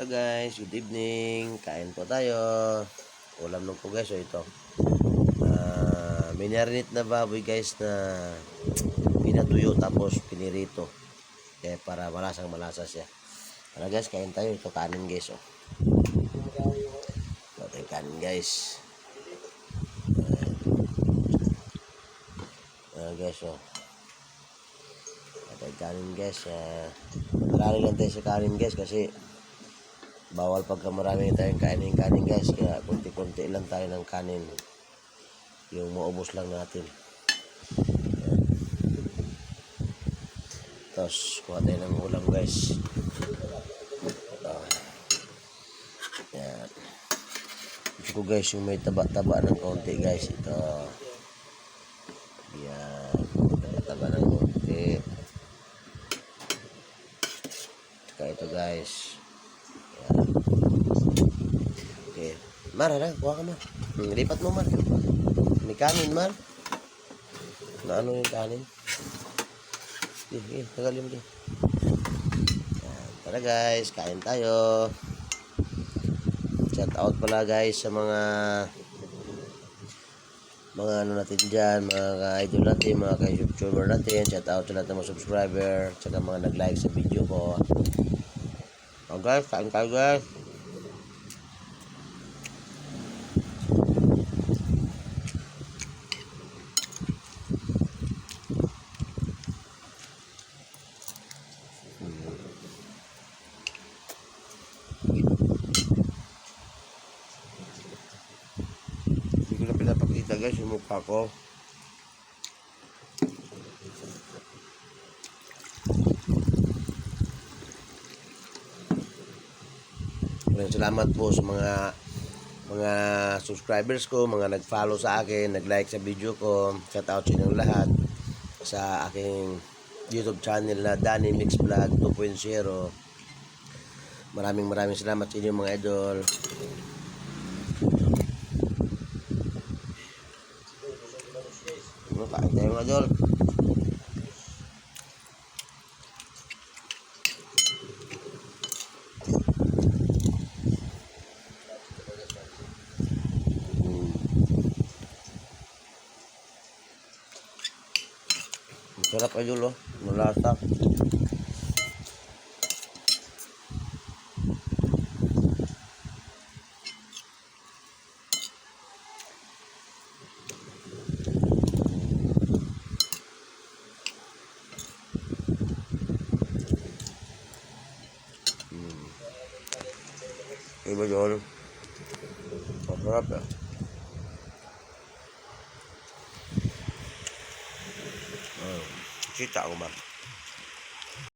Hello guys, good evening. Kain po tayo. Ulam nung po guys, so ito. Minarinate na baboy guys na pinatuyo tapos pinirito. Kaya para malasang-malasa siya. Ano guys, kain tayo. Ito kanin guys, oh. Ito yung kanin guys. Guys, oh. Ito yung kanin guys. Marami lang tayo sa kanin guys kasi bawal pagka marami tayong kanin guys, kaya kunti-kunti lang tayo ng kanin yung maubos lang natin. Tapos kuha tayo ng ulam guys. Yan. Ito ko guys yung may taba-taba ng konti guys. Ito yan, taba ng konti. Saka ito guys. Okay. Mar, kuha ka Mar. Lipat mo Mar. May kanin Mar. Na ano yung kanin? Tagalin mo din. Tara guys, kain tayo. Shout out pala guys sa mga ano natin dyan, mga idol natin, mga ka-YouTuber natin. Shout out sa lahat ng mga subscriber, tsaka mga nag-like sa video ko. Oh guys, kain tayo guys. Hindi ko na pinapakita guys yung mukha ko. Maraming salamat po sa mga subscribers ko, mga nag-follow sa akin, nag-like sa video ko. Shout out sa inyong lahat sa aking YouTube channel na Danny Mix Vlog 2.0. Maraming salamat sa inyong mga idol. Kain tayo mga idol. Sarap idol, oh. Malasa. Iba yun. Masarap ya. Kita ako ba?